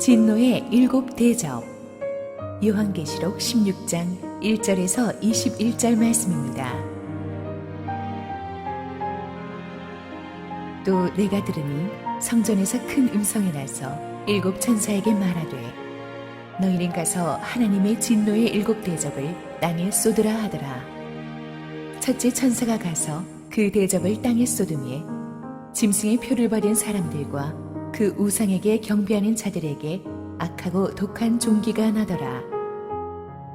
진노의 일곱 대접. 요한계시록 16장 1절에서 21절 말씀입니다. 또 내가 들으니 성전에서 큰 음성이 나서 일곱 천사에게 말하되 너희는 가서 하나님의 진노의 일곱 대접을 땅에 쏟으라 하더라. 첫째 천사가 가서 그 대접을 땅에 쏟음에 짐승의 표를 받은 사람들과 그 우상에게 경배하는 자들에게 악하고 독한 종기가 나더라.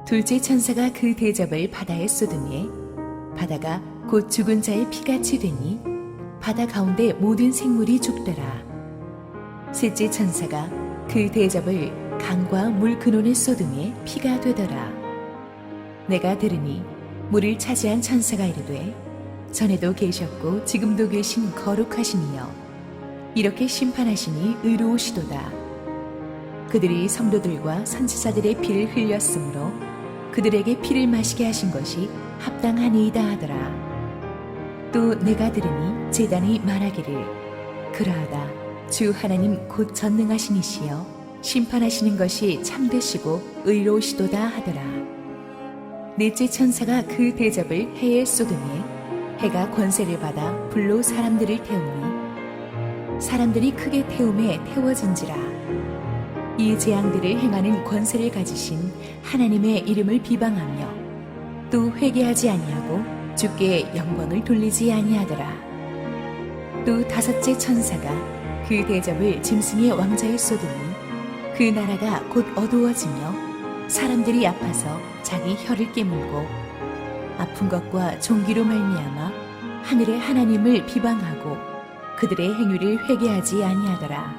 둘째 천사가 그 대접을 바다에 쏟음에 바다가 곧 죽은 자의 피같이 되니 바다 가운데 모든 생물이 죽더라. 셋째 천사가 그 대접을 강과 물 근원에 쏟음에 피가 되더라. 내가 들으니 물을 차지한 천사가 이르되 전에도 계셨고 지금도 계신 거룩하시니여 이렇게 심판하시니 의로우시도다. 그들이 성도들과 선지자들의 피를 흘렸으므로 그들에게 피를 마시게 하신 것이 합당하니이다 하더라. 또 내가 들으니 제단이 말하기를 그러하다. 주 하나님 곧 전능하신 이시여 심판하시는 것이 참되시고 의로우시도다 하더라. 넷째 천사가 그 대접을 해에 쏟음에 해가 권세를 받아 불로 사람들을 태우니 사람들이 크게 태움에 태워진지라. 이 재앙들을 행하는 권세를 가지신 하나님의 이름을 비방하며 또 회개하지 아니하고 주께 영광을 돌리지 아니하더라. 또 다섯째 천사가 그 대접을 짐승의 왕자에 쏟으니 그 나라가 곧 어두워지며 사람들이 아파서 자기 혀를 깨물고 아픈 것과 종기로 말미암아 하늘의 하나님을 비방하고 그들의 행위를 회개하지 아니하더라.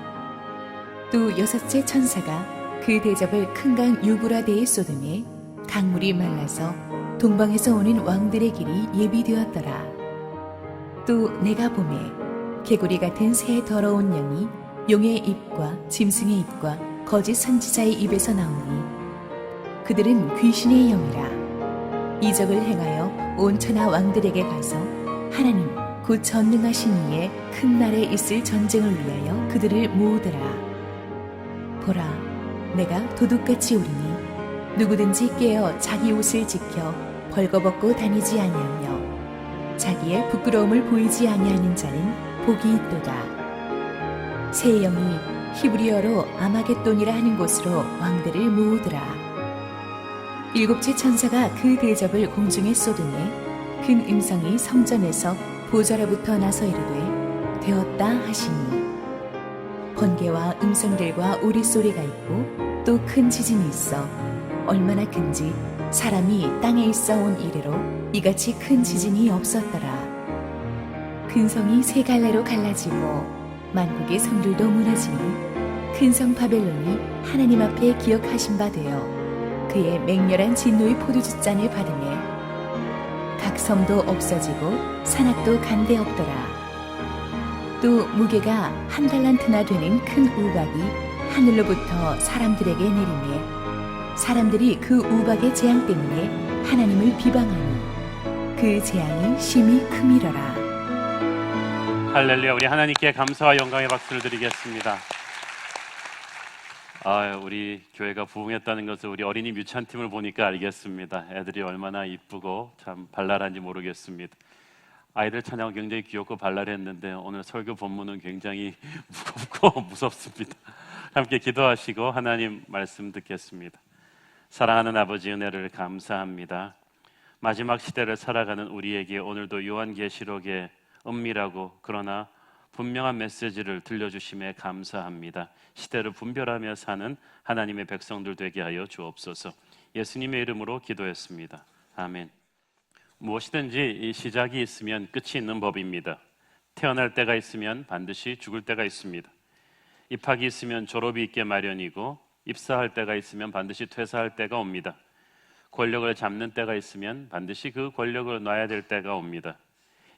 또 여섯째 천사가 그 대접을 큰 강 유브라데에 쏟음에 강물이 말라서 동방에서 오는 왕들의 길이 예비되었더라. 또 내가 보매 개구리 같은 새 더러운 영이 용의 입과 짐승의 입과 거짓 선지자의 입에서 나오니 그들은 귀신의 영이라. 이적을 행하여 온 천하 왕들에게 가서 하나님 곧 전능하신 이의 큰 날에 있을 전쟁을 위하여 그들을 모으더라. 보라, 내가 도둑같이 오리니 누구든지 깨어 자기 옷을 지켜 벌거벗고 다니지 아니하며 자기의 부끄러움을 보이지 아니하는 자는 복이 있도다. 새 영이 히브리어로 아마겟돈이라 하는 곳으로 왕들을 모으더라. 일곱째 천사가 그 대접을 공중에 쏟으니 큰 음성이 성전에서 보좌로부터 나서 이르되 되었다 하시니 번개와 음성들과 우리소리가 있고 또 큰 지진이 있어 얼마나 큰지 사람이 땅에 있어 온 이래로 이같이 큰 지진이 없었더라. 큰 성이 세 갈래로 갈라지고 만국의 성들도 무너지니 큰 성 바벨론이 하나님 앞에 기억하신 바 되어 그의 맹렬한 진노의 포도주잔을 받으며 각 섬도 없어지고 산악도 간데 없더라. 또 무게가 한 달란트나 되는 큰 우박이 하늘로부터 사람들에게 내리매 사람들이 그 우박의 재앙 때문에 하나님을 비방하니 그 재앙이 심히 크미러라. 할렐루야. 우리 하나님께 감사와 영광의 박수를 드리겠습니다. 우리 교회가 부흥했다는 것을 우리 어린이 뮤찬팀을 보니까 알겠습니다. 애들이 얼마나 이쁘고 참 발랄한지 모르겠습니다. 아이들 찬양은 굉장히 귀엽고 발랄했는데 오늘 설교 본문은 굉장히 무겁고 무섭습니다. 함께 기도하시고 하나님 말씀 듣겠습니다. 사랑하는 아버지, 은혜를 감사합니다. 마지막 시대를 살아가는 우리에게 오늘도 요한계시록의 은밀하고 그러나 분명한 메시지를 들려주심에 감사합니다. 시대를 분별하며 사는 하나님의 백성들 되게 하여 주옵소서. 예수님의 이름으로 기도했습니다. 아멘. 무엇이든지 이 시작이 있으면 끝이 있는 법입니다. 태어날 때가 있으면 반드시 죽을 때가 있습니다. 입학이 있으면 졸업이 있게 마련이고 입사할 때가 있으면 반드시 퇴사할 때가 옵니다. 권력을 잡는 때가 있으면 반드시 그 권력을 놔야 될 때가 옵니다.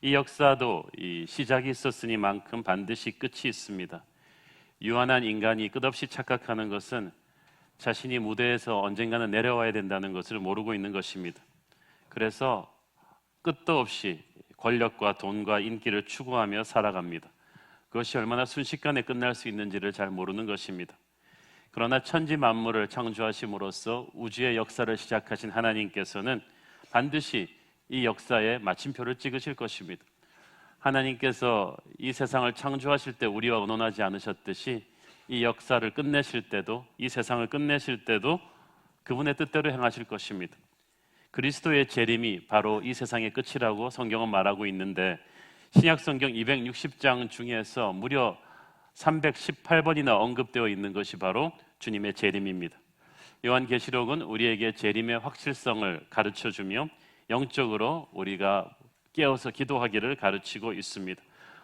이 역사도 이 시작이 있었으니만큼 반드시 끝이 있습니다. 유한한 인간이 끝없이 착각하는 것은 자신이 무대에서 언젠가는 내려와야 된다는 것을 모르고 있는 것입니다. 그래서 끝도 없이 권력과 돈과 인기를 추구하며 살아갑니다. 그것이 얼마나 순식간에 끝날 수 있는지를 잘 모르는 것입니다. 그러나 천지 만물을 창조하심으로써 우주의 역사를 시작하신 하나님께서는 반드시 이 역사에 마침표를 찍으실 것입니다. 하나님께서 이 세상을 창조하실 때 우리와 의논하지 않으셨듯이 이 역사를 끝내실 때도, 이 세상을 끝내실 때도 그분의 뜻대로 행하실 것입니다. 그리스도의 재림이 바로 이 세상의 끝이라고 성경은 말하고 있는데, 신약 성경 260장 중에서 무려 318번이나 언급되어 있는 것이 바로 주님의 재림입니다. 요한계시록은 우리에게 재림의 확실성을 가르쳐주며 영적으로 우리가 깨어서 기도하기를 가르치고 있습니다.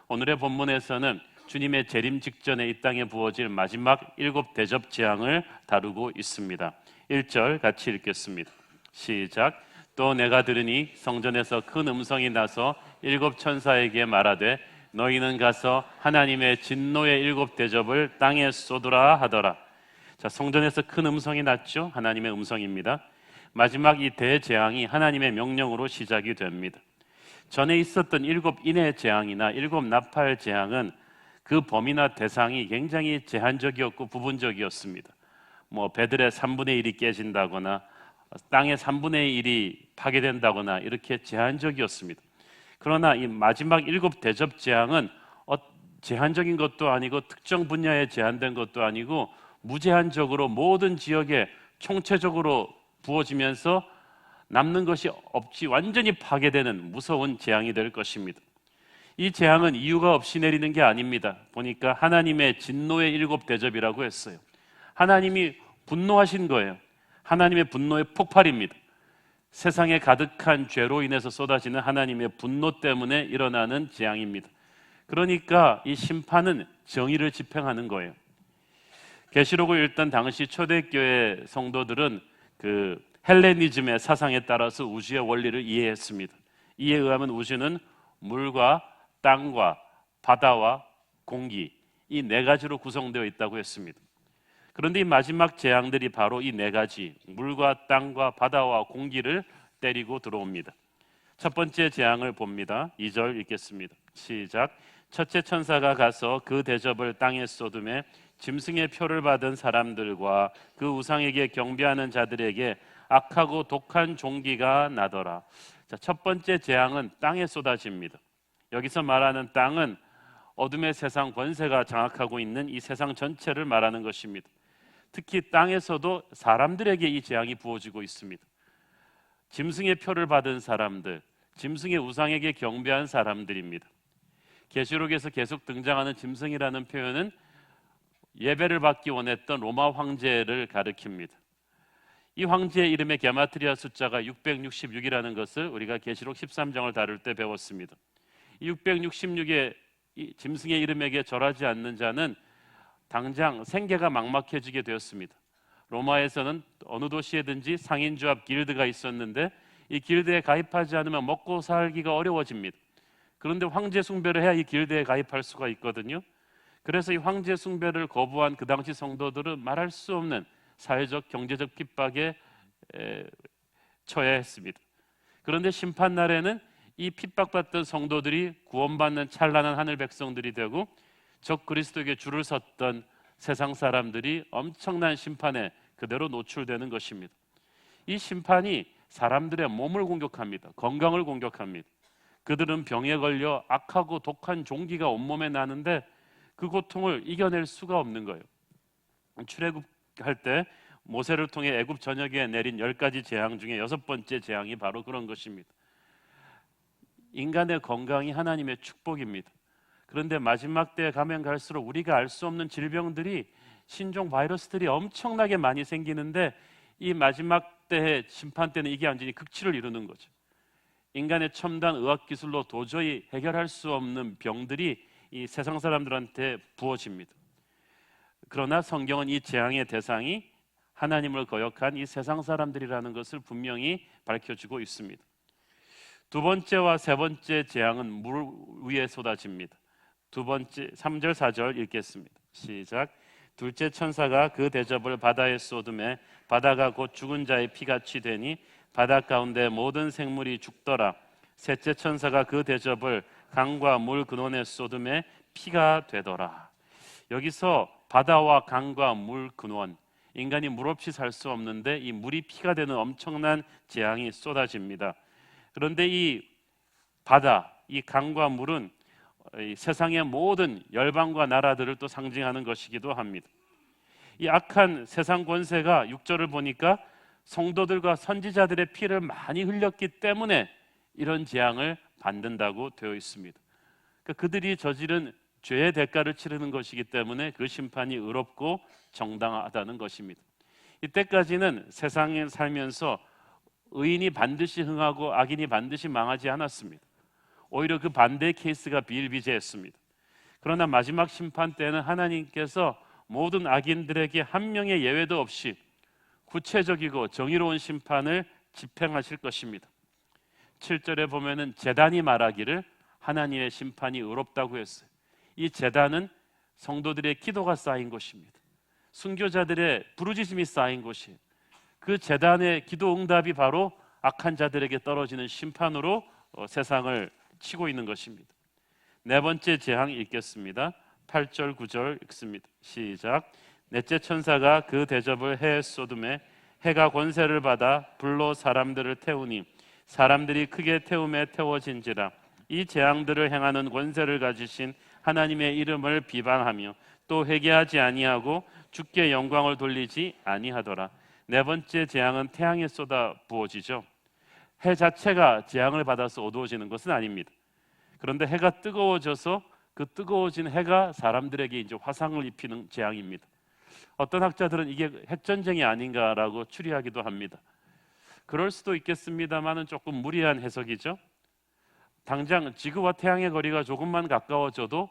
오늘의 본문에서는 주님의 재림 직전에 이 땅에 부어질 마지막 7 대접 재앙을 다루고 있습니다. 1절 같이 읽겠습니다. 시작. 또 내가 들으니 성전에서 큰 음성이 나서 7 천사에게 말하되 너희는 가서 하나님의 진노의 7 대접을 땅에 쏟으라 하더라. 자, 성전에서 큰 음성이 났죠. 하나님의 음성입니다. 마지막 이 대재앙이 하나님의 명령으로 시작이 됩니다. 전에 있었던 7 인의 재앙이나 7 나팔 재앙은 그 범위나 대상이 굉장히 제한적이었고 부분적이었습니다. 배들의 3분의 1이 깨진다거나 땅의 3분의 1이 파괴된다거나 이렇게 제한적이었습니다. 그러나 이 마지막 7 대접 재앙은 제한적인 것도 아니고 특정 분야에 제한된 것도 아니고 무제한적으로 모든 지역에 총체적으로 부어지면서 남는 것이 없이 완전히 파괴되는 무서운 재앙이 될 것입니다. 이 재앙은 이유가 없이 내리는 게 아닙니다. 보니까 하나님의 진노의 7 대접이라고 했어요. 하나님이 분노하신 거예요. 하나님의 분노의 폭발입니다. 세상에 가득한 죄로 인해서 쏟아지는 하나님의 분노 때문에 일어나는 재앙입니다. 그러니까 이 심판은 정의를 집행하는 거예요. 계시록을 읽던 당시 초대교회 성도들은 그 헬레니즘의 사상에 따라서 우주의 원리를 이해했습니다. 이에 의하면 우주는 물과 땅과 바다와 공기, 이 4가지로 구성되어 있다고 했습니다. 그런데 이 마지막 재앙들이 바로 이 4가지, 물과 땅과 바다와 공기를 때리고 들어옵니다. 첫 번째 재앙을 봅니다. 2절 읽겠습니다. 시작. 첫째 천사가 가서 그 대접을 땅에 쏟음에 짐승의 표를 받은 사람들과 그 우상에게 경배하는 자들에게 악하고 독한 종기가 나더라. 자, 첫 번째 재앙은 땅에 쏟아집니다. 여기서 말하는 땅은 어둠의 세상 권세가 장악하고 있는 이 세상 전체를 말하는 것입니다. 특히 땅에서도 사람들에게 이 재앙이 부어지고 있습니다. 짐승의 표를 받은 사람들, 짐승의 우상에게 경배한 사람들입니다. 계시록에서 계속 등장하는 짐승이라는 표현은 예배를 받기 원했던 로마 황제를 가리킵니다. 이 황제의 이름의 게마트리아 숫자가 666이라는 것을 우리가 계시록 13장을 다룰 때 배웠습니다. 이 666의 짐승의 이름에게 절하지 않는 자는 당장 생계가 막막해지게 되었습니다. 로마에서는 어느 도시에든지 상인조합 길드가 있었는데 이 길드에 가입하지 않으면 먹고 살기가 어려워집니다. 그런데 황제 숭배를 해야 이 길드에 가입할 수가 있거든요. 그래서 이 황제 숭배를 거부한 그 당시 성도들은 말할 수 없는 사회적 경제적 핍박에 처해했습니다. 그런데 심판날에는 이 핍박받던 성도들이 구원받는 찬란한 하늘 백성들이 되고 적 그리스도에게 줄을 섰던 세상 사람들이 엄청난 심판에 그대로 노출되는 것입니다. 이 심판이 사람들의 몸을 공격합니다. 건강을 공격합니다. 그들은 병에 걸려 악하고 독한 종기가 온몸에 나는데 그 고통을 이겨낼 수가 없는 거예요. 출애굽할 때 모세를 통해 애굽 전역에 내린 10가지 재앙 중에 6번째 재앙이 바로 그런 것입니다. 인간의 건강이 하나님의 축복입니다. 그런데 마지막 때에 가면 갈수록 우리가 알 수 없는 질병들이, 신종 바이러스들이 엄청나게 많이 생기는데 이 마지막 때의 심판 때는 이게 완전히 극치를 이루는 거죠. 인간의 첨단 의학 기술로 도저히 해결할 수 없는 병들이 이 세상 사람들한테 부어집니다. 그러나 성경은 이 재앙의 대상이 하나님을 거역한 이 세상 사람들이라는 것을 분명히 밝혀주고 있습니다. 두 번째와 세 번째 재앙은 물 위에 쏟아집니다. 두 번째 3절 4절 읽겠습니다. 시작. 둘째 천사가 그 대접을 바다에 쏟음에 바다가 곧 죽은 자의 피같이 되니 바다 가운데 모든 생물이 죽더라. 셋째 천사가 그 대접을 강과 물 근원에 쏟음에 피가 되더라. 여기서 바다와 강과 물 근원, 인간이 물 없이 살 수 없는데 이 물이 피가 되는 엄청난 재앙이 쏟아집니다. 그런데 이 바다, 이 강과 물은 이 세상의 모든 열방과 나라들을 또 상징하는 것이기도 합니다. 이 악한 세상 권세가 6절을 보니까 성도들과 선지자들의 피를 많이 흘렸기 때문에 이런 재앙을 받는다고 되어 있습니다. 그러니까 그들이 저지른 죄의 대가를 치르는 것이기 때문에 그 심판이 의롭고 정당하다는 것입니다. 이때까지는 세상에 살면서 의인이 반드시 흥하고 악인이 반드시 망하지 않았습니다. 오히려 그 반대의 케이스가 비일비재했습니다. 그러나 마지막 심판 때는 하나님께서 모든 악인들에게 한 명의 예외도 없이 구체적이고 정의로운 심판을 집행하실 것입니다. 7절에 보면은 제단이 말하기를 하나님의 심판이 의롭다고 했어요. 이 제단은 성도들의 기도가 쌓인 곳입니다. 순교자들의 부르짖음이 쌓인 곳이에요. 그 제단의 기도 응답이 바로 악한 자들에게 떨어지는 심판으로 세상을 치고 있는 것입니다. 네 번째 재앙 읽겠습니다. 8절 9절 읽습니다. 시작. 넷째 천사가 그 대접을 해에 쏟음에 해가 권세를 받아 불로 사람들을 태우니 사람들이 크게 태움에 태워진지라. 이 재앙들을 행하는 권세를 가지신 하나님의 이름을 비방하며 또 회개하지 아니하고 주께 영광을 돌리지 아니하더라. 네 번째 재앙은 태양에 쏟아 부어지죠. 해 자체가 재앙을 받아서 어두워지는 것은 아닙니다. 그런데 해가 뜨거워져서 그 뜨거워진 해가 사람들에게 이제 화상을 입히는 재앙입니다. 어떤 학자들은 이게 핵전쟁이 아닌가라고 추리하기도 합니다. 그럴 수도 있겠습니다만은 조금 무리한 해석이죠. 당장 지구와 태양의 거리가 조금만 가까워져도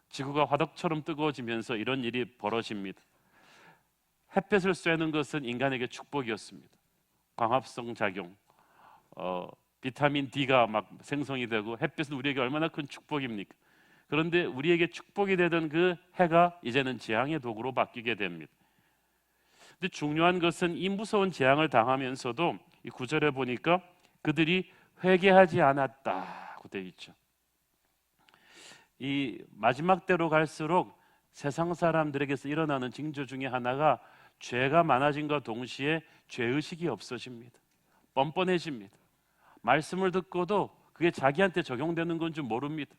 지구가 화덕처럼 뜨거워지면서 이런 일이 벌어집니다. 햇볕을 쐬는 것은 인간에게 축복이었습니다. 광합성 작용, 비타민 D가 막 생성이 되고 햇빛은 우리에게 얼마나 큰 축복입니까? 그런데 우리에게 축복이 되던 그 해가 이제는 재앙의 도구로 바뀌게 됩니다. 근데 중요한 것은 이 무서운 재앙을 당하면서도 이 9절에 보니까 그들이 회개하지 않았다고 되어 있죠. 이 마지막 때로 갈수록 세상 사람들에게서 일어나는 징조 중에 하나가 죄가 많아진과 동시에 죄의식이 없어집니다. 뻔뻔해집니다. 말씀을 듣고도 그게 자기한테 적용되는 건 줄 모릅니다.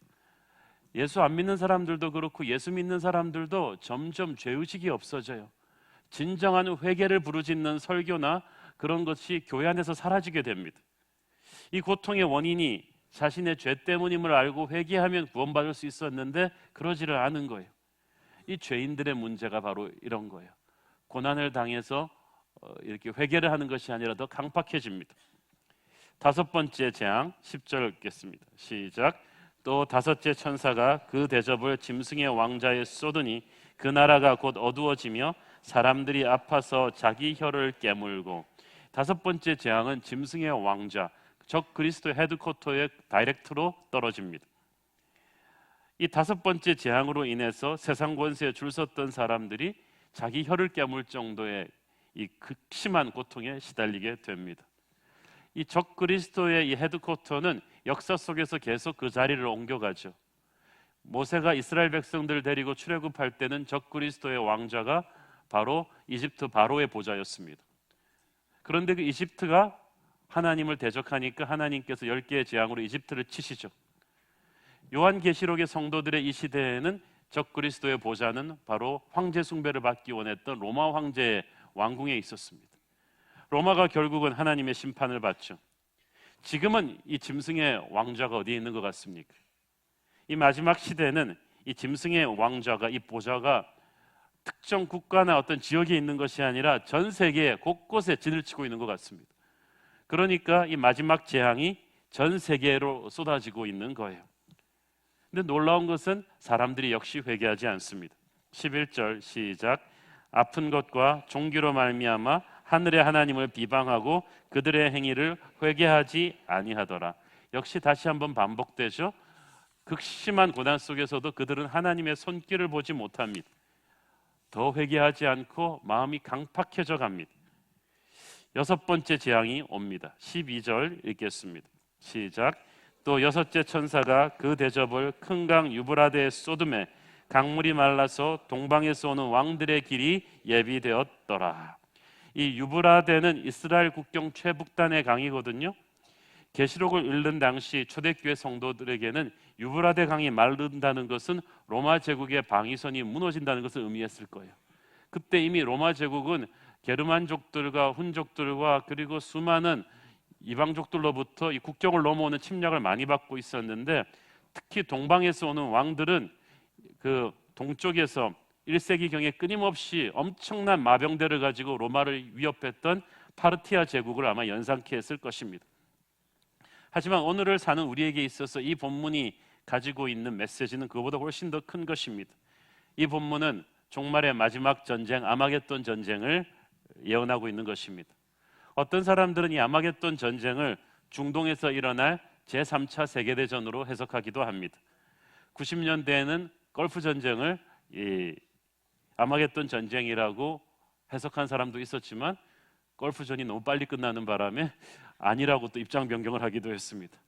예수 안 믿는 사람들도 그렇고 예수 믿는 사람들도 점점 죄의식이 없어져요. 진정한 회개를 부르짖는 설교나 그런 것이 교회 안에서 사라지게 됩니다. 이 고통의 원인이 자신의 죄 때문임을 알고 회개하면 구원받을 수 있었는데 그러지를 않은 거예요. 이 죄인들의 문제가 바로 이런 거예요. 고난을 당해서 이렇게 회개를 하는 것이 아니라 더 강팍해집니다. 다섯 번째 재앙 10절 읽겠습니다. 시작. 또 다섯째 천사가 그 대접을 짐승의 왕자에 쏟으니 그 나라가 곧 어두워지며 사람들이 아파서 자기 혀를 깨물고. 다섯 번째 재앙은 짐승의 왕자, 적 그리스도의 헤드쿼터의 다이렉트로 떨어집니다. 이 다섯 번째 재앙으로 인해서 세상 권세에 줄 섰던 사람들이 자기 혀를 깨물 정도의 이 극심한 고통에 시달리게 됩니다. 이 적 그리스도의 이 헤드쿼터는 역사 속에서 계속 그 자리를 옮겨가죠. 모세가 이스라엘 백성들을 데리고 출애굽할 때는 적 그리스도의 왕자가 바로 이집트 바로의 보좌였습니다. 그런데 그 이집트가 하나님을 대적하니까 하나님께서 10개의 재앙으로 이집트를 치시죠. 요한계시록의 성도들의 이 시대에는 적 그리스도의 보좌는 바로 황제 숭배를 받기 원했던 로마 황제의 왕궁에 있었습니다. 로마가 결국은 하나님의 심판을 받죠. 지금은 이 짐승의 왕좌가 어디에 있는 것 같습니까? 이 마지막 시대는 이 짐승의 왕좌가, 이 보좌가 특정 국가나 어떤 지역에 있는 것이 아니라 전 세계 곳곳에 진을 치고 있는 것 같습니다. 그러니까 이 마지막 재앙이 전 세계로 쏟아지고 있는 거예요. 근데 놀라운 것은 사람들이 역시 회개하지 않습니다. 11절 시작. 아픈 것과 종기로 말미암아 하늘의 하나님을 비방하고 그들의 행위를 회개하지 아니하더라. 역시 다시 한번 반복되죠. 극심한 고난 속에서도 그들은 하나님의 손길을 보지 못합니다. 더 회개하지 않고 마음이 강팍해져 갑니다. 여섯 번째 재앙이 옵니다. 12절 읽겠습니다. 시작. 또 여섯째 천사가 그 대접을 큰 강 유브라데에 쏟음에 강물이 말라서 동방에서 오는 왕들의 길이 예비되었더라. 이 유브라데는 이스라엘 국경 최북단의 강이거든요. 계시록을 읽는 당시 초대교회 성도들에게는 유브라데 강이 마른다는 것은 로마 제국의 방위선이 무너진다는 것을 의미했을 거예요. 그때 이미 로마 제국은 게르만족들과 훈족들과 그리고 수많은 이방족들로부터 이 국경을 넘어오는 침략을 많이 받고 있었는데, 특히 동방에서 오는 왕들은 그 동쪽에서 1세기경에 끊임없이 엄청난 마병대를 가지고 로마를 위협했던 파르티아 제국을 아마 연상케 했을 것입니다. 하지만 오늘을 사는 우리에게 있어서 이 본문이 가지고 있는 메시지는 그보다 훨씬 더 큰 것입니다. 이 본문은 종말의 마지막 전쟁, 아마겟돈 전쟁을 예언하고 있는 것입니다. 어떤 사람들은 이 아마겟돈 전쟁을 중동에서 일어날 제3차 세계대전으로 해석하기도 합니다. 90년대에는 걸프 전쟁을 아마겟돈 전쟁이라고 해석한 사람도 있었지만 걸프전이 너무 빨리 끝나는 바람에 아니라고 또 입장 변경을 하기도 했습니다.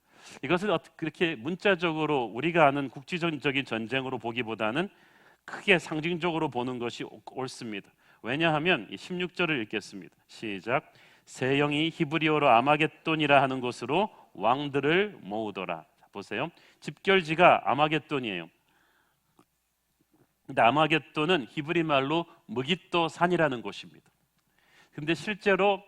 이것을 그렇게 문자적으로 우리가 아는 국지적인 전쟁으로 보기보다는 크게 상징적으로 보는 것이 옳습니다. 왜냐하면 16절을 읽겠습니다. 시작. 새 영이 히브리어로 아마겟돈이라 하는 곳으로 왕들을 모으더라. 자, 보세요. 집결지가 아마겟돈이에요. 근데 아마겟돈은 히브리 말로 무깃도 산이라는 곳입니다. 근데 실제로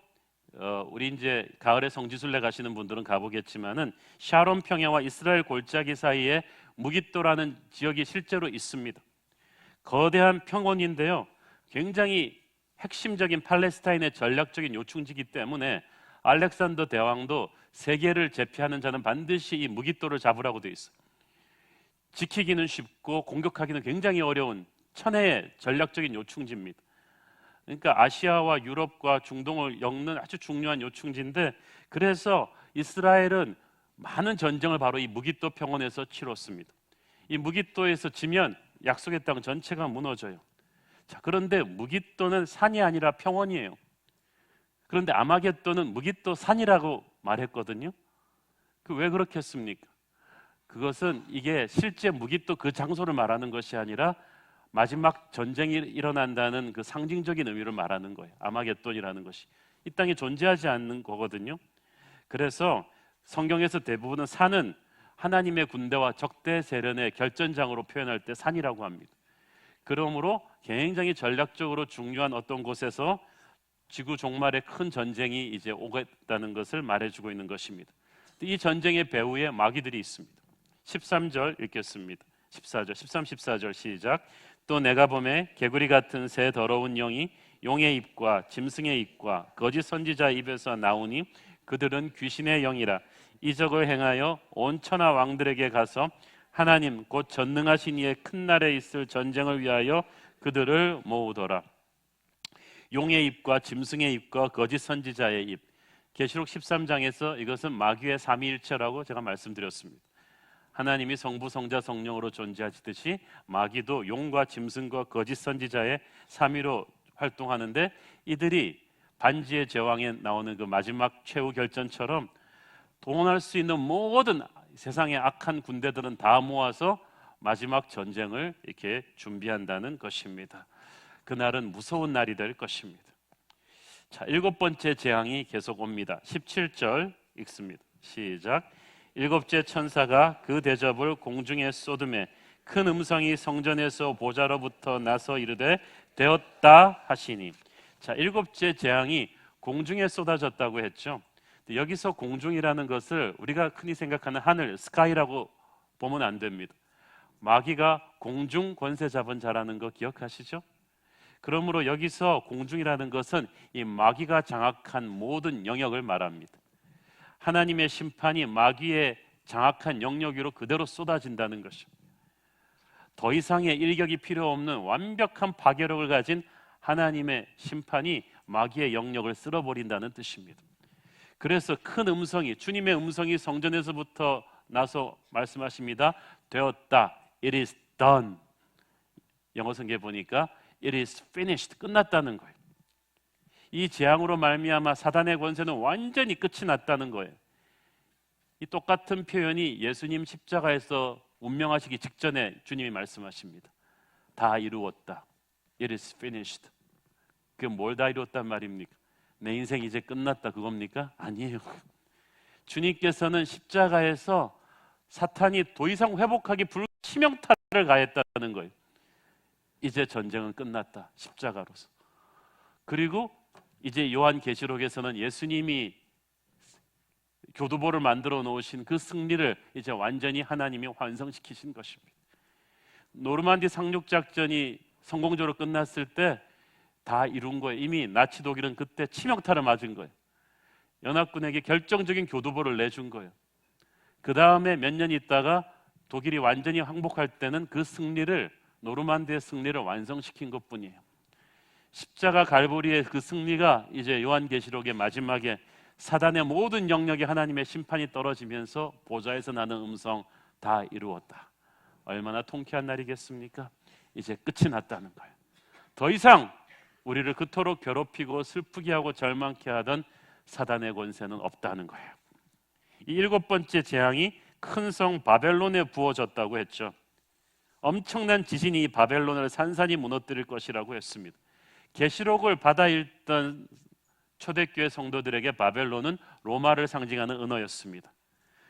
우리 이제 가을에 성지순례 가시는 분들은 가보겠지만은 샤론 평야와 이스라엘 골짜기 사이에 무깃도라는 지역이 실제로 있습니다. 거대한 평원인데요, 굉장히 핵심적인 팔레스타인의 전략적인 요충지이기 때문에 알렉산더 대왕도 세계를 제패하는 자는 반드시 이 무깃도를 잡으라고 되어 있어요. 지키기는 쉽고 공격하기는 굉장히 어려운 천혜의 전략적인 요충지입니다. 그러니까 아시아와 유럽과 중동을 엮는 아주 중요한 요충지인데, 그래서 이스라엘은 많은 전쟁을 바로 이 무깃도 평원에서 치렀습니다. 이 무깃도에서 지면 약속의 땅 전체가 무너져요. 자, 그런데 무깃도는 산이 아니라 평원이에요. 그런데 아마겟돈은 무깃도 산이라고 말했거든요. 왜 그렇겠습니까? 그것은 이게 실제 무깃도 그 장소를 말하는 것이 아니라 마지막 전쟁이 일어난다는 그 상징적인 의미를 말하는 거예요. 아마겟돈이라는 것이 이 땅에 존재하지 않는 거거든요. 그래서 성경에서 대부분은 산은 하나님의 군대와 적대 세력의 결전장으로 표현할 때 산이라고 합니다. 그러므로 굉장히 전략적으로 중요한 어떤 곳에서 지구 종말의 큰 전쟁이 이제 오겠다는 것을 말해주고 있는 것입니다. 이 전쟁의 배후에 마귀들이 있습니다. 13절 읽겠습니다. 14절, 13, 14절 시작. 또 내가 보매 개구리 같은 새 더러운 영이 용의 입과 짐승의 입과 거짓 선지자의 입에서 나오니 그들은 귀신의 영이라. 이적을 행하여 온 천하 왕들에게 가서 하나님 곧 전능하신 이의 큰 날에 있을 전쟁을 위하여 그들을 모으더라. 용의 입과 짐승의 입과 거짓 선지자의 입. 계시록 13장에서 이것은 마귀의 삼위일체라고 제가 말씀드렸습니다. 하나님이 성부, 성자, 성령으로 존재하시듯이 마귀도 용과 짐승과 거짓 선지자의 삼위로 활동하는데, 이들이 반지의 제왕에 나오는 그 마지막 최후 결전처럼 동원할 수 있는 모든 세상의 악한 군대들은 다 모아서 마지막 전쟁을 이렇게 준비한다는 것입니다. 그날은 무서운 날이 될 것입니다. 자, 7번째 재앙이 계속 옵니다. 17절 읽습니다. 시작. 7째 천사가 그 대접을 공중에 쏟음에 큰 음성이 성전에서 보좌로부터 나서 이르되 되었다 하시니. 자, 7째 재앙이 공중에 쏟아졌다고 했죠. 여기서 공중이라는 것을 우리가 흔히 생각하는 하늘, 스카이라고 보면 안 됩니다. 마귀가 공중 권세 잡은 자라는 거 기억하시죠? 그러므로 여기서 공중이라는 것은 이 마귀가 장악한 모든 영역을 말합니다. 하나님의 심판이 마귀의 장악한 영역 위로 그대로 쏟아진다는 것입니다. 더 이상의 일격이 필요 없는 완벽한 파괴력을 가진 하나님의 심판이 마귀의 영역을 쓸어버린다는 뜻입니다. 그래서 큰 음성이, 주님의 음성이 성전에서부터 나서 말씀하십니다. 되었다. It is done. 영어 성경에 보니까 It is finished. 끝났다는 거예요. 이 재앙으로 말미암아 사단의 권세는 완전히 끝이 났다는 거예요. 이 똑같은 표현이 예수님 십자가에서 운명하시기 직전에 주님이 말씀하십니다. 다 이루었다. It is finished. 그게 뭘 다 이루었단 말입니까? 내 인생 이제 끝났다 그겁니까? 아니에요. 주님께서는 십자가에서 사탄이 더 이상 회복하기 불가능한 치명타를 가했다는 거예요. 이제 전쟁은 끝났다. 십자가로서. 그리고 이제 요한계시록에서는 예수님이 교두보를 만들어 놓으신 그 승리를 이제 완전히 하나님이 완성시키신 것입니다. 노르만디 상륙작전이 성공적으로 끝났을 때 다 이룬 거예요. 이미 나치 독일은 그때 치명타를 맞은 거예요. 연합군에게 결정적인 교두보를 내준 거예요. 그 다음에 몇 년 있다가 독일이 완전히 항복할 때는 그 승리를, 노르만디의 승리를 완성시킨 것뿐이에요. 십자가 갈보리의 그 승리가 이제 요한계시록의 마지막에 사단의 모든 영역에 하나님의 심판이 떨어지면서 보좌에서 나는 음성, 다 이루었다. 얼마나 통쾌한 날이겠습니까? 이제 끝이 났다는 거예요. 더 이상 우리를 그토록 괴롭히고 슬프게 하고 절망케 하던 사단의 권세는 없다는 거예요. 이 일곱 번째 재앙이 큰 성 바벨론에 부어졌다고 했죠. 엄청난 지진이 바벨론을 산산이 무너뜨릴 것이라고 했습니다. 계시록을 받아 읽던 초대교회 성도들에게 바벨론은 로마를 상징하는 언어였습니다.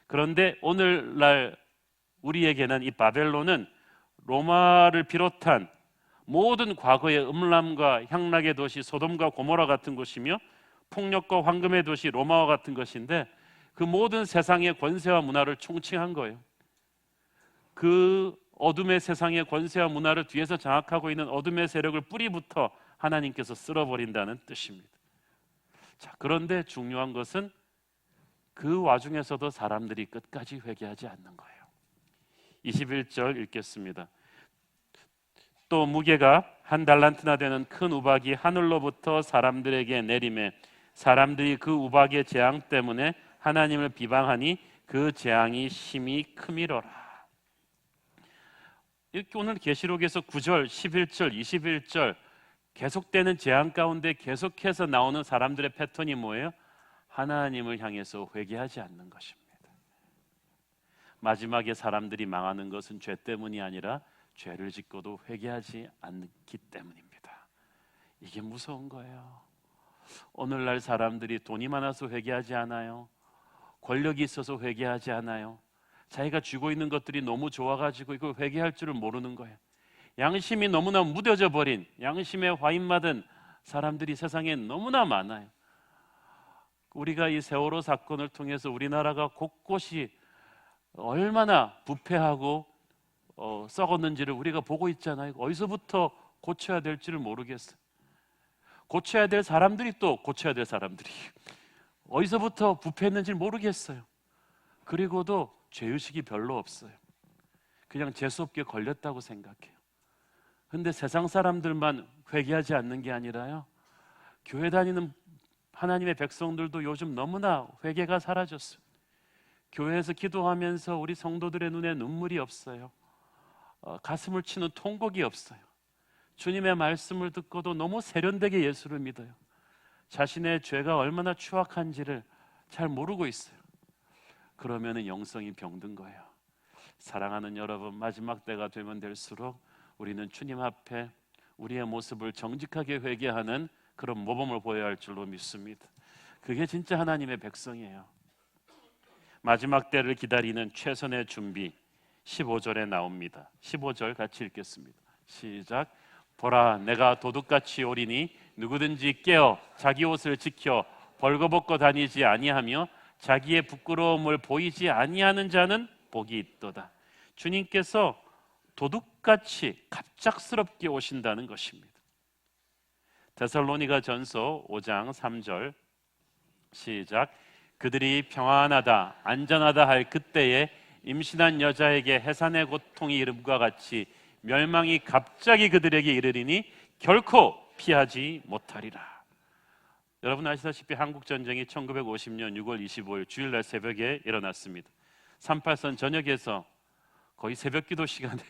그런데 오늘날 우리에게는 이 바벨론은 로마를 비롯한 모든 과거의 음란과 향락의 도시 소돔과 고모라 같은 곳이며 폭력과 황금의 도시 로마와 같은 것인데, 그 모든 세상의 권세와 문화를 총칭한 거예요. 그 어둠의 세상의 권세와 문화를 뒤에서 장악하고 있는 어둠의 세력을 뿌리부터 하나님께서 쓸어버린다는 뜻입니다. 자, 그런데 중요한 것은 그 와중에서도 사람들이 끝까지 회개하지 않는 거예요. 21절 읽겠습니다. 또 무게가 한 달란트나 되는 큰 우박이 하늘로부터 사람들에게 내림에 사람들이 그 우박의 재앙 때문에 하나님을 비방하니 그 재앙이 심히 크미로라. 이렇게 오늘 계시록에서 9절, 11절, 21절 계속되는 재앙 가운데 계속해서 나오는 사람들의 패턴이 뭐예요? 하나님을 향해서 회개하지 않는 것입니다. 마지막에 사람들이 망하는 것은 죄 때문이 아니라 죄를 짓고도 회개하지 않기 때문입니다. 이게 무서운 거예요. 오늘날 사람들이 돈이 많아서 회개하지 않아요. 권력이 있어서 회개하지 않아요. 자기가 쥐고 있는 것들이 너무 좋아가지고 이걸 회개할 줄을 모르는 거예요. 양심이 너무나 무뎌져 버린, 양심에 화인맞은 사람들이 세상에 너무나 많아요. 우리가 이 세월호 사건을 통해서 우리나라가 곳곳이 얼마나 부패하고 썩었는지를 우리가 보고 있잖아요. 어디서부터 고쳐야 될지를 모르겠어요. 고쳐야 될 사람들이 또 고쳐야 될 사람들이 어디서부터 부패했는지 모르겠어요. 그리고도 죄의식이 별로 없어요. 그냥 재수없게 걸렸다고 생각해요. 근데 세상 사람들만 회개하지 않는 게 아니라요, 교회 다니는 하나님의 백성들도 요즘 너무나 회개가 사라졌어요. 교회에서 기도하면서 우리 성도들의 눈에 눈물이 없어요. 가슴을 치는 통곡이 없어요. 주님의 말씀을 듣고도 너무 세련되게 예수를 믿어요. 자신의 죄가 얼마나 추악한지를 잘 모르고 있어요. 그러면 영성이 병든 거예요. 사랑하는 여러분, 마지막 때가 되면 될수록 우리는 주님 앞에 우리의 모습을 정직하게 회개하는 그런 모범을 보여야 할 줄로 믿습니다. 그게 진짜 하나님의 백성이에요. 마지막 때를 기다리는 최선의 준비, 15절에 나옵니다. 15절 같이 읽겠습니다. 시작. 보라, 내가 도둑같이 오리니 누구든지 깨어 자기 옷을 지켜 벌거벗고 다니지 아니하며 자기의 부끄러움을 보이지 아니하는 자는 복이 있도다. 주님께서 도둑같이 갑작스럽게 오신다는 것입니다. 데살로니가 전서 5장 3절 시작. 그들이 평안하다 안전하다 할 그때에 임신한 여자에게 해산의 고통이 이름과 같이 멸망이 갑자기 그들에게 이르리니 결코 피하지 못하리라. 여러분 아시다시피 한국전쟁이 1950년 6월 25일 주일날 새벽에 일어났습니다. 38선 전역에서 거의 새벽기도 시간에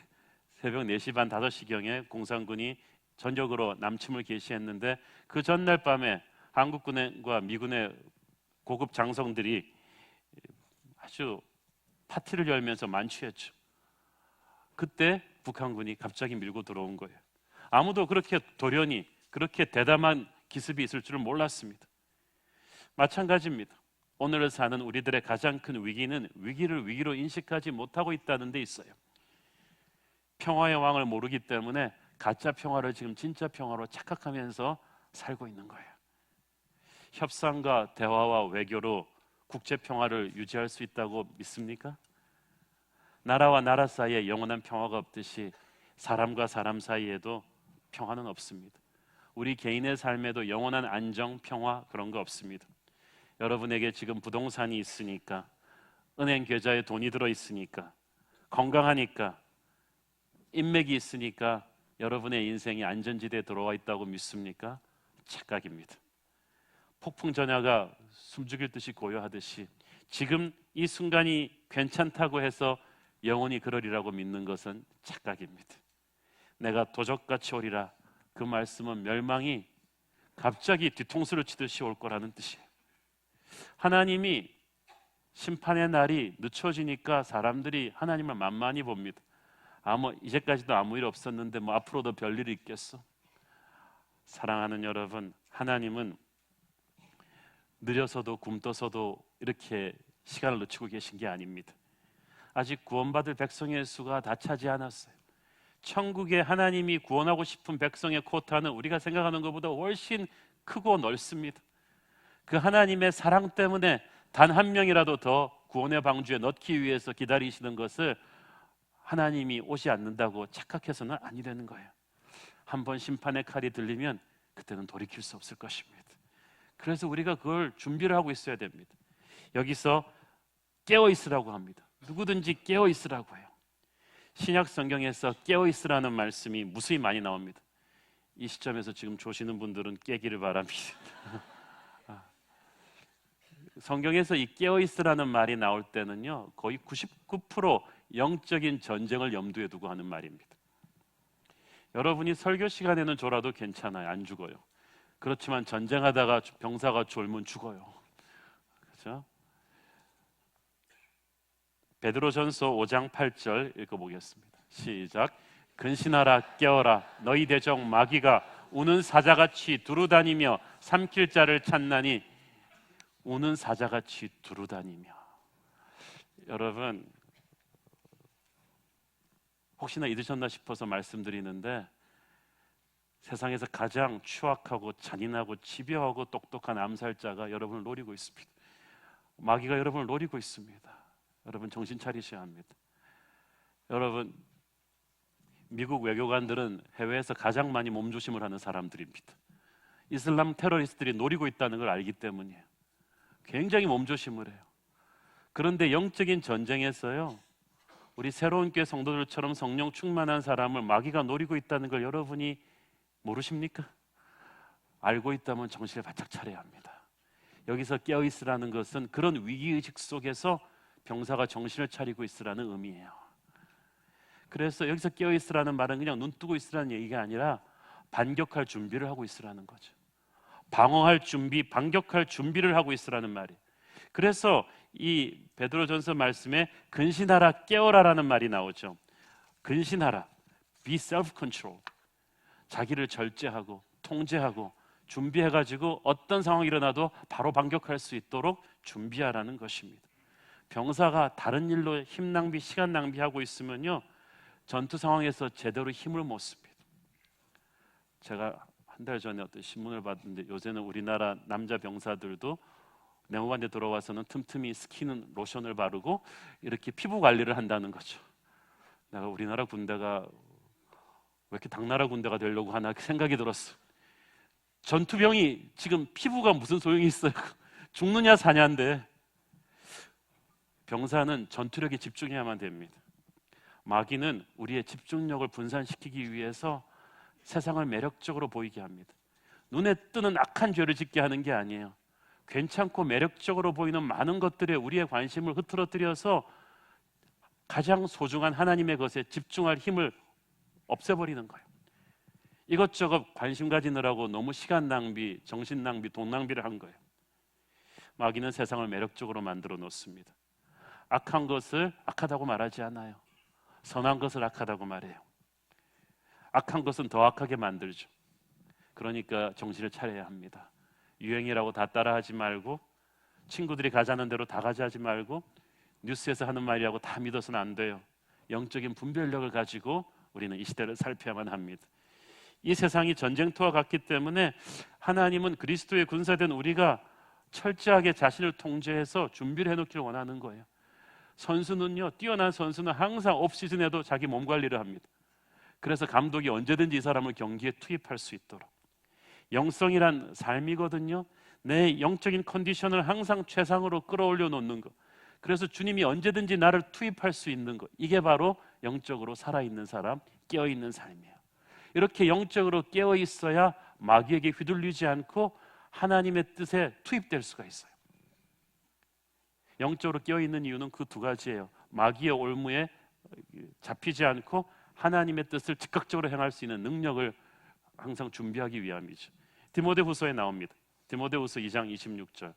새벽 4시 반 5시경에 공산군이 전적으로 남침을 개시했는데, 그 전날 밤에 한국군과 미군의 고급 장성들이 아주 파티를 열면서 만취했죠. 그때 북한군이 갑자기 밀고 들어온 거예요. 아무도 그렇게 돌연히 그렇게 대담한 기습이 있을 줄은 몰랐습니다. 마찬가지입니다. 오늘을 사는 우리들의 가장 큰 위기는 위기를 위기로 인식하지 못하고 있다는 데 있어요. 평화의 왕을 모르기 때문에 가짜 평화를 지금 진짜 평화로 착각하면서 살고 있는 거예요. 협상과 대화와 외교로 국제 평화를 유지할 수 있다고 믿습니까? 나라와 나라 사이에 영원한 평화가 없듯이 사람과 사람 사이에도 평화는 없습니다. 우리 개인의 삶에도 영원한 안정, 평화 그런 거 없습니다. 여러분에게 지금 부동산이 있으니까, 은행 계좌에 돈이 들어 있으니까, 건강하니까, 인맥이 있으니까 여러분의 인생이 안전지대에 들어와 있다고 믿습니까? 착각입니다. 폭풍 전야가 숨죽일 듯이 고요하듯이 지금 이 순간이 괜찮다고 해서 영원히 그러리라고 믿는 것은 착각입니다. 내가 도적같이 오리라, 그 말씀은 멸망이 갑자기 뒤통수를 치듯이 올 거라는 뜻이에요. 하나님이 심판의 날이 늦춰지니까 사람들이 하나님을 만만히 봅니다. 이제까지도 아무 일 없었는데 앞으로도 별일이 있겠어? 사랑하는 여러분, 하나님은 느려서도 굼떠서도 이렇게 시간을 늦추고 계신 게 아닙니다. 아직 구원받을 백성의 수가 다 차지 않았어요. 천국에 하나님이 구원하고 싶은 백성의 쿼타는 우리가 생각하는 것보다 훨씬 크고 넓습니다. 그 하나님의 사랑 때문에 단 한 명이라도 더 구원의 방주에 넣기 위해서 기다리시는 것을 하나님이 오지 않는다고 착각해서는 아니라는 거예요. 한번 심판의 칼이 들리면 그때는 돌이킬 수 없을 것입니다. 그래서 우리가 그걸 준비를 하고 있어야 됩니다. 여기서 깨어 있으라고 합니다. 누구든지 깨어 있으라고 해요. 신약 성경에서 깨어 있으라는 말씀이 무수히 많이 나옵니다. 이 시점에서 지금 조시는 분들은 깨기를 바랍니다. 성경에서 이 깨어 있으라는 말이 나올 때는요, 거의 99% 영적인 전쟁을 염두에 두고 하는 말입니다. 여러분이 설교 시간에는 졸아도 괜찮아요. 안 죽어요. 그렇지만 전쟁하다가 병사가 졸면 죽어요. 그렇죠? 베드로전서 5장 8절 읽어보겠습니다. 시작. 근신하라 깨어라 너희 대적 마귀가 우는 사자같이 두루다니며 삼킬 자를 찾나니. 우는 사자같이 두루다니며. 여러분, 혹시나 잊으셨나 싶어서 말씀드리는데, 세상에서 가장 추악하고 잔인하고 집요하고 똑똑한 암살자가 여러분을 노리고 있습니다. 마귀가 여러분을 노리고 있습니다. 여러분 정신 차리셔야 합니다. 여러분, 미국 외교관들은 해외에서 가장 많이 몸조심을 하는 사람들입니다. 이슬람 테러리스트들이 노리고 있다는 걸 알기 때문이에요. 굉장히 몸조심을 해요. 그런데 영적인 전쟁에서요, 우리 새로운 교회 성도들처럼 성령 충만한 사람을 마귀가 노리고 있다는 걸 여러분이 모르십니까? 알고 있다면 정신을 바짝 차려야 합니다. 여기서 깨어있으라는 것은 그런 위기의식 속에서 병사가 정신을 차리고 있으라는 의미예요. 그래서 여기서 깨어있으라는 말은 그냥 눈 뜨고 있으라는 얘기가 아니라 반격할 준비를 하고 있으라는 거죠. 방어할 준비, 반격할 준비를 하고 있으라는 말이에요. 그래서 이 베드로전서 말씀에 근신하라 깨어라라는 말이 나오죠. 근신하라, be self-control. 자기를 절제하고 통제하고 준비해가지고 어떤 상황이 일어나도 바로 반격할 수 있도록 준비하라는 것입니다. 병사가 다른 일로 힘 낭비, 시간 낭비하고 있으면요, 전투 상황에서 제대로 힘을 못 씁니다. 제가 한 달 전에 어떤 신문을 봤는데, 요새는 우리나라 남자 병사들도 내무반대 들어와서는 틈틈이 스키는 로션을 바르고 이렇게 피부 관리를 한다는 거죠. 내가 우리나라 군대가 왜 이렇게 당나라 군대가 되려고 하나 생각이 들었어. 전투병이 지금 피부가 무슨 소용이 있어요? 죽느냐 사냐인데. 병사는 전투력에 집중해야만 됩니다. 마귀는 우리의 집중력을 분산시키기 위해서 세상을 매력적으로 보이게 합니다. 눈에 뜨는 악한 죄를 짓게 하는 게 아니에요. 괜찮고 매력적으로 보이는 많은 것들에 우리의 관심을 흐트러뜨려서 가장 소중한 하나님의 것에 집중할 힘을 없애버리는 거예요. 이것저것 관심 가지느라고 너무 시간 낭비, 정신 낭비, 돈 낭비를 한 거예요. 마귀는 세상을 매력적으로 만들어 놓습니다. 악한 것을 악하다고 말하지 않아요. 선한 것을 악하다고 말해요. 악한 것은 더 악하게 만들죠. 그러니까 정신을 차려야 합니다. 유행이라고 다 따라하지 말고, 친구들이 가자는 대로 다 가자하지 말고, 뉴스에서 하는 말이라고 다 믿어서는 안 돼요. 영적인 분별력을 가지고 우리는 이 시대를 살펴야만 합니다. 이 세상이 전쟁터와 같기 때문에 하나님은 그리스도의 군사된 우리가 철저하게 자신을 통제해서 준비를 해놓기를 원하는 거예요. 선수는요, 뛰어난 선수는 항상 옵시즌에도 자기 몸 관리를 합니다. 그래서 감독이 언제든지 이 사람을 경기에 투입할 수 있도록. 영성이란 삶이거든요. 내 영적인 컨디션을 항상 최상으로 끌어올려 놓는 것. 그래서 주님이 언제든지 나를 투입할 수 있는 것. 이게 바로 영적으로 살아있는 사람, 깨어있는 삶이에요. 이렇게 영적으로 깨어있어야 마귀에게 휘둘리지 않고 하나님의 뜻에 투입될 수가 있어요. 영적으로 깨어있는 이유는 그 두 가지예요. 마귀의 올무에 잡히지 않고 하나님의 뜻을 즉각적으로 행할 수 있는 능력을 항상 준비하기 위함이죠. 디모데후서에 나옵니다. 디모데후서 2장 26절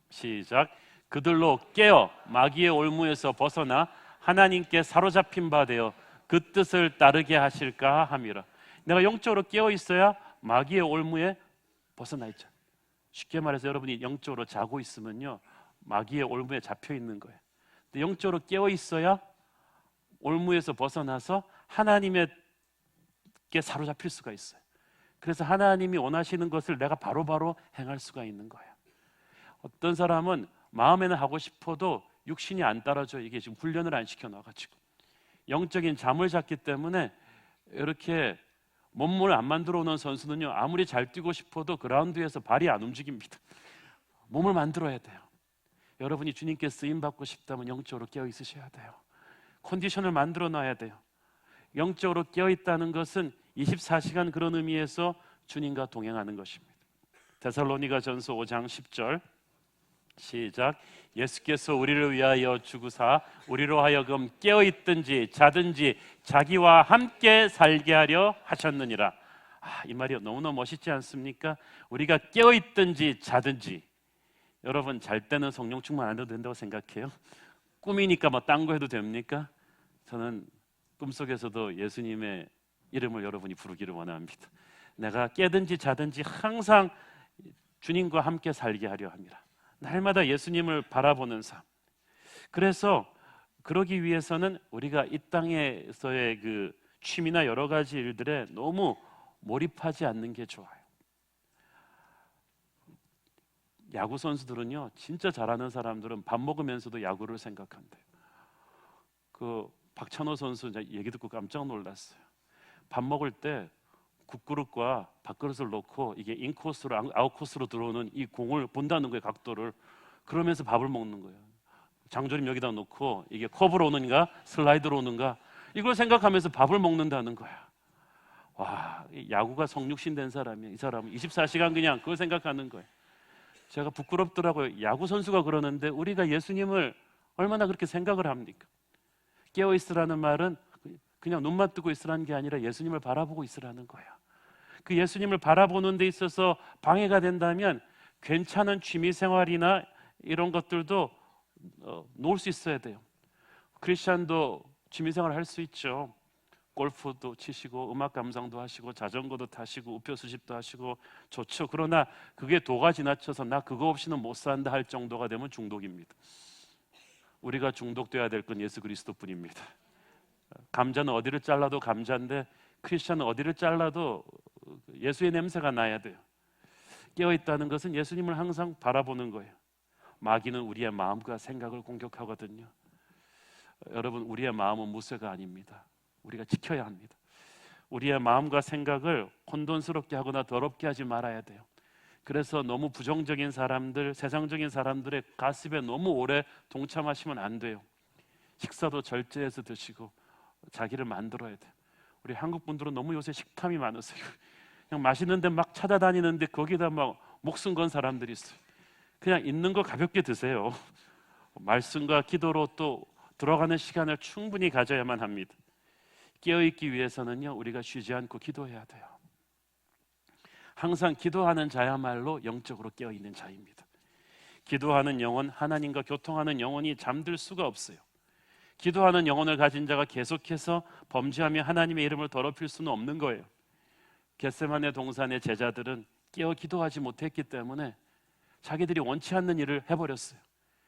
시작. 그들로 깨어 마귀의 올무에서 벗어나 하나님께 사로잡힌 바 되어 그 뜻을 따르게 하실까 함이라. 내가 영적으로 깨어 있어야 마귀의 올무에 벗어나 있죠. 쉽게 말해서 여러분이 영적으로 자고 있으면요, 마귀의 올무에 잡혀 있는 거예요. 근데 영적으로 깨어 있어야 올무에서 벗어나서 하나님께 사로잡힐 수가 있어요. 그래서 하나님이 원하시는 것을 내가 바로바로 행할 수가 있는 거예요. 어떤 사람은 마음에는 하고 싶어도 육신이 안 따라줘요. 이게 지금 훈련을 안 시켜놔가지고 영적인 잠을 잤기 때문에 이렇게 몸을 안 만들어 오는 선수는요, 아무리 잘 뛰고 싶어도 그라운드에서 발이 안 움직입니다. 몸을 만들어야 돼요. 여러분이 주님께 쓰임 받고 싶다면 영적으로 깨어 있으셔야 돼요. 컨디션을 만들어 놔야 돼요. 영적으로 깨어 있다는 것은 24시간 그런 의미에서 주님과 동행하는 것입니다. 데살로니가전서 5장 10절 시작. 예수께서 우리를 위하여 죽으사 우리로 하여금 깨어 있든지 자든지 자기와 함께 살게 하려 하셨느니라. 이 말이 너무너무 멋있지 않습니까? 우리가 깨어 있든지 자든지. 여러분, 잘 때는 성령 충만 안 해도 된다고 생각해요? 꿈이니까 뭐 딴 거 해도 됩니까? 저는 꿈속에서도 예수님의 이름을 여러분이 부르기를 원합니다. 내가 깨든지 자든지 항상 주님과 함께 살게 하려 합니다. 날마다 예수님을 바라보는 삶. 그래서 그러기 위해서는 우리가 이 땅에서의 그 취미나 여러 가지 일들에 너무 몰입하지 않는 게 좋아요. 야구 선수들은요, 진짜 잘하는 사람들은 밥 먹으면서도 야구를 생각한대요. 그 박찬호 선수 얘기 듣고 깜짝 놀랐어요. 밥 먹을 때 국그릇과 밥그릇을 놓고 이게 인코스로 아웃코스로 들어오는 이 공을 본다는 거예요. 각도를. 그러면서 밥을 먹는 거예요. 장조림 여기다 놓고 이게 커브로 오는가 슬라이드로 오는가 이걸 생각하면서 밥을 먹는다는 거야. 와, 야구가 성육신 된 사람이야. 이 사람은 24시간 그냥 그걸 생각하는 거예요. 제가 부끄럽더라고요. 야구 선수가 그러는데 우리가 예수님을 얼마나 그렇게 생각을 합니까? 깨어 있으라는 말은 그냥 눈만 뜨고 있으라는 게 아니라 예수님을 바라보고 있으라는 거야. 그 예수님을 바라보는 데 있어서 방해가 된다면 괜찮은 취미생활이나 이런 것들도 놓을 수 있어야 돼요. 크리스찬도 취미생활 할 수 있죠. 골프도 치시고 음악 감상도 하시고 자전거도 타시고 우표 수집도 하시고 좋죠. 그러나 그게 도가 지나쳐서 나 그거 없이는 못 산다 할 정도가 되면 중독입니다. 우리가 중독돼야 될 건 예수 그리스도뿐입니다. 감자는 어디를 잘라도 감자인데 크리스찬은 어디를 잘라도 예수의 냄새가 나야 돼요. 깨어있다는 것은 예수님을 항상 바라보는 거예요. 마귀는 우리의 마음과 생각을 공격하거든요. 여러분, 우리의 마음은 무쇠가 아닙니다. 우리가 지켜야 합니다. 우리의 마음과 생각을 혼돈스럽게 하거나 더럽게 하지 말아야 돼요. 그래서 너무 부정적인 사람들, 세상적인 사람들의 가십에 너무 오래 동참하시면 안 돼요. 식사도 절제해서 드시고 자기를 만들어야 돼요. 우리 한국 분들은 너무 요새 식탐이 많으세요. 그냥 맛있는 데 막 찾아다니는데 거기다 막 목숨 건 사람들이 있어요. 그냥 있는 거 가볍게 드세요. 말씀과 기도로 또 들어가는 시간을 충분히 가져야만 합니다. 깨어있기 위해서는요, 우리가 쉬지 않고 기도해야 돼요. 항상 기도하는 자야말로 영적으로 깨어있는 자입니다. 기도하는 영혼, 하나님과 교통하는 영혼이 잠들 수가 없어요. 기도하는 영혼을 가진 자가 계속해서 범죄하며 하나님의 이름을 더럽힐 수는 없는 거예요. 겟세마네 동산의 제자들은 깨어 기도하지 못했기 때문에 자기들이 원치 않는 일을 해버렸어요.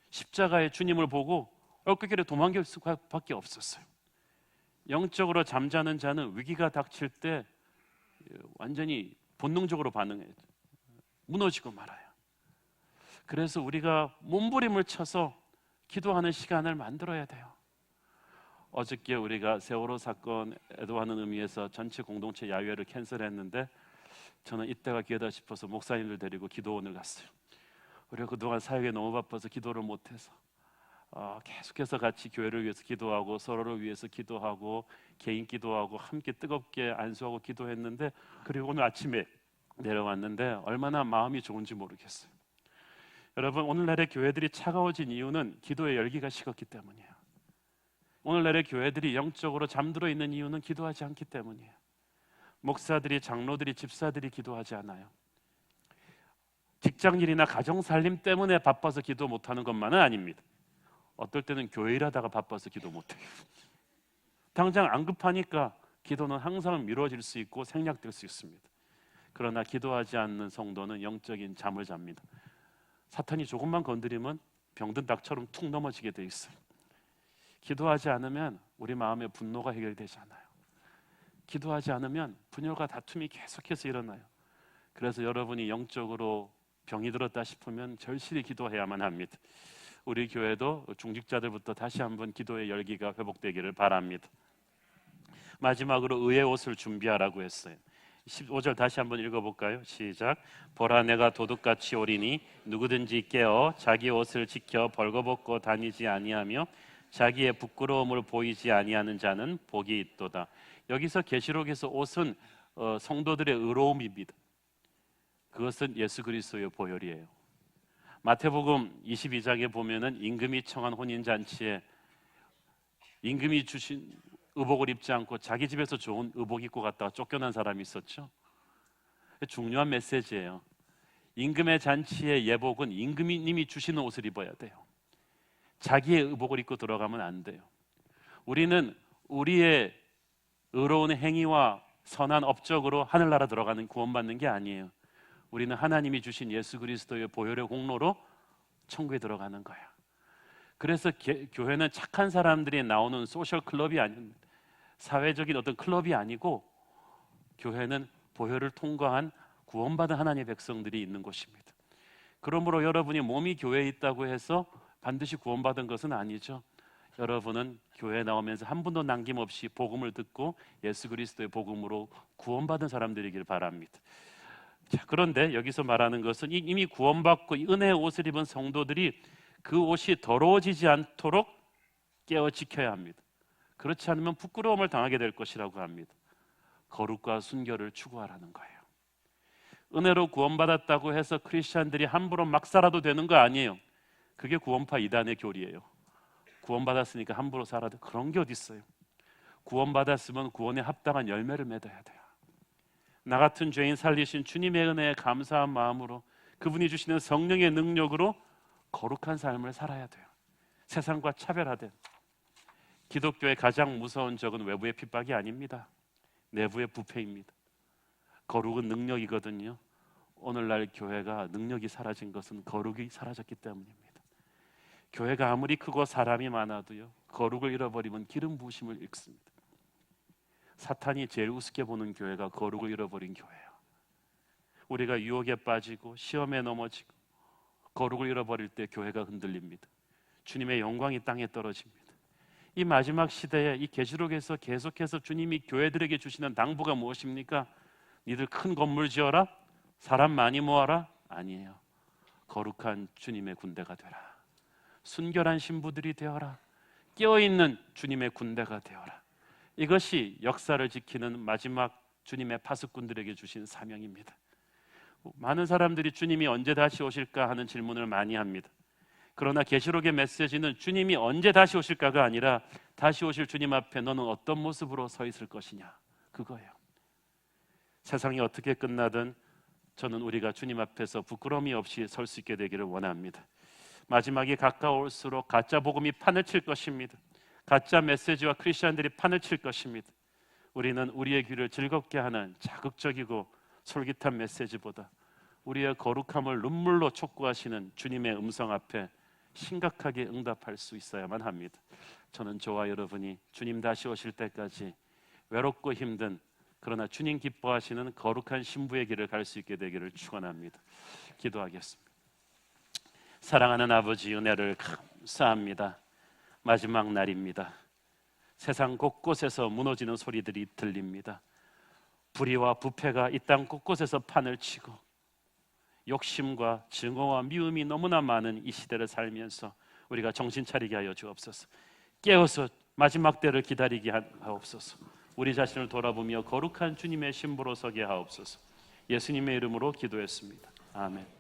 십자가의 주님을 보고 얼굴길에 도망갈 수밖에 없었어요. 영적으로 잠자는 자는 위기가 닥칠 때 완전히 본능적으로 반응해요. 무너지고 말아요. 그래서 우리가 몸부림을 쳐서 기도하는 시간을 만들어야 돼요. 어저께 우리가 세월호 사건 애도하는 의미에서 전체 공동체 야외를 캔슬했는데 저는 이때가 기회다 싶어서 목사님들 데리고 기도원을 갔어요. 우리가 그동안 사역에 너무 바빠서 기도를 못해서 계속해서 같이 교회를 위해서 기도하고 서로를 위해서 기도하고 개인 기도하고 함께 뜨겁게 안수하고 기도했는데, 그리고 오늘 아침에 내려왔는데 얼마나 마음이 좋은지 모르겠어요. 여러분, 오늘날의 교회들이 차가워진 이유는 기도의 열기가 식었기 때문이에요. 오늘날의 교회들이 영적으로 잠들어 있는 이유는 기도하지 않기 때문이에요. 목사들이, 장로들이, 집사들이 기도하지 않아요. 직장일이나 가정살림 때문에 바빠서 기도 못하는 것만은 아닙니다. 어떨 때는 교회 일하다가 바빠서 기도 못해요. 당장 안 급하니까 기도는 항상 미뤄질 수 있고 생략될 수 있습니다. 그러나 기도하지 않는 성도는 영적인 잠을 잡니다. 사탄이 조금만 건드리면 병든 닭처럼 툭 넘어지게 돼 있어요. 기도하지 않으면 우리 마음의 분노가 해결되지 않아요. 기도하지 않으면 분열과 다툼이 계속해서 일어나요. 그래서 여러분이 영적으로 병이 들었다 싶으면 절실히 기도해야만 합니다. 우리 교회도 중직자들부터 다시 한번 기도의 열기가 회복되기를 바랍니다. 마지막으로 의의 옷을 준비하라고 했어요. 15절 다시 한번 읽어볼까요? 시작. 보라, 내가 도둑같이 오리니 누구든지 깨어 자기 옷을 지켜 벌거벗고 다니지 아니하며 자기의 부끄러움을 보이지 아니하는 자는 복이 있도다. 여기서 계시록에서 옷은 성도들의 의로움입니다. 그것은 예수 그리스도의 보혈이에요. 마태복음 22장에 보면은 임금이 청한 혼인잔치에 임금이 주신 의복을 입지 않고 자기 집에서 좋은 의복 입고 갔다가 쫓겨난 사람이 있었죠. 중요한 메시지예요. 임금의 잔치의 예복은 임금님이 주시는 옷을 입어야 돼요. 자기의 의복을 입고 들어가면 안 돼요. 우리는 우리의 의로운 행위와 선한 업적으로 하늘나라 들어가는 구원받는 게 아니에요. 우리는 하나님이 주신 예수 그리스도의 보혈의 공로로 천국에 들어가는 거예요. 그래서 교회는 착한 사람들이 나오는 소셜 클럽이 아닙니다. 사회적인 어떤 클럽이 아니고 교회는 보혈을 통과한 구원받은 하나님의 백성들이 있는 곳입니다. 그러므로 여러분이 몸이 교회에 있다고 해서 반드시 구원받은 것은 아니죠. 여러분은 교회에 나오면서 한 분도 남김없이 복음을 듣고 예수 그리스도의 복음으로 구원받은 사람들이길 바랍니다. 자, 그런데 여기서 말하는 것은 이미 구원받고 은혜의 옷을 입은 성도들이 그 옷이 더러워지지 않도록 깨어 지켜야 합니다. 그렇지 않으면 부끄러움을 당하게 될 것이라고 합니다. 거룩과 순결을 추구하라는 거예요. 은혜로 구원받았다고 해서 크리스찬들이 함부로 막 살아도 되는 거 아니에요. 그게 구원파 이단의 교리예요. 구원받았으니까 함부로 살아도 그런 게 어디 있어요. 구원받았으면 구원에 합당한 열매를 맺어야 돼요. 나 같은 죄인 살리신 주님의 은혜에 감사한 마음으로 그분이 주시는 성령의 능력으로 거룩한 삶을 살아야 돼요. 세상과 차별화된. 기독교의 가장 무서운 적은 외부의 핍박이 아닙니다. 내부의 부패입니다. 거룩은 능력이거든요. 오늘날 교회가 능력이 사라진 것은 거룩이 사라졌기 때문입니다. 교회가 아무리 크고 사람이 많아도요, 거룩을 잃어버리면 기름 부으심을 잃습니다. 사탄이 제일 우습게 보는 교회가 거룩을 잃어버린 교회예요. 우리가 유혹에 빠지고 시험에 넘어지고 거룩을 잃어버릴 때 교회가 흔들립니다. 주님의 영광이 땅에 떨어집니다. 이 마지막 시대에 이 계시록에서 계속해서 주님이 교회들에게 주시는 당부가 무엇입니까? 니들 큰 건물 지어라? 사람 많이 모아라? 아니에요. 거룩한 주님의 군대가 되라. 순결한 신부들이 되어라. 깨어있는 주님의 군대가 되어라. 이것이 역사를 지키는 마지막 주님의 파수꾼들에게 주신 사명입니다. 많은 사람들이 주님이 언제 다시 오실까 하는 질문을 많이 합니다. 그러나 계시록의 메시지는 주님이 언제 다시 오실까가 아니라 다시 오실 주님 앞에 너는 어떤 모습으로 서 있을 것이냐, 그거예요. 세상이 어떻게 끝나든 저는 우리가 주님 앞에서 부끄러움이 없이 설 수 있게 되기를 원합니다. 마지막이 가까울수록 가짜 복음이 판을 칠 것입니다. 가짜 메시지와 크리스천들이 판을 칠 것입니다. 우리는 우리의 귀를 즐겁게 하는 자극적이고 솔깃한 메시지보다 우리의 거룩함을 눈물로 촉구하시는 주님의 음성 앞에 심각하게 응답할 수 있어야만 합니다. 저는 저와 여러분이 주님 다시 오실 때까지 외롭고 힘든, 그러나 주님 기뻐하시는 거룩한 신부의 길을 갈 수 있게 되기를 축원합니다. 기도하겠습니다. 사랑하는 아버지, 은혜를 감사합니다. 마지막 날입니다. 세상 곳곳에서 무너지는 소리들이 들립니다. 불의와 부패가 이 땅 곳곳에서 판을 치고 욕심과 증오와 미움이 너무나 많은 이 시대를 살면서 우리가 정신 차리게 하여 주옵소서. 깨어서 마지막 때를 기다리게 하옵소서. 우리 자신을 돌아보며 거룩한 주님의 신부로 서게 하옵소서. 예수님의 이름으로 기도했습니다. 아멘.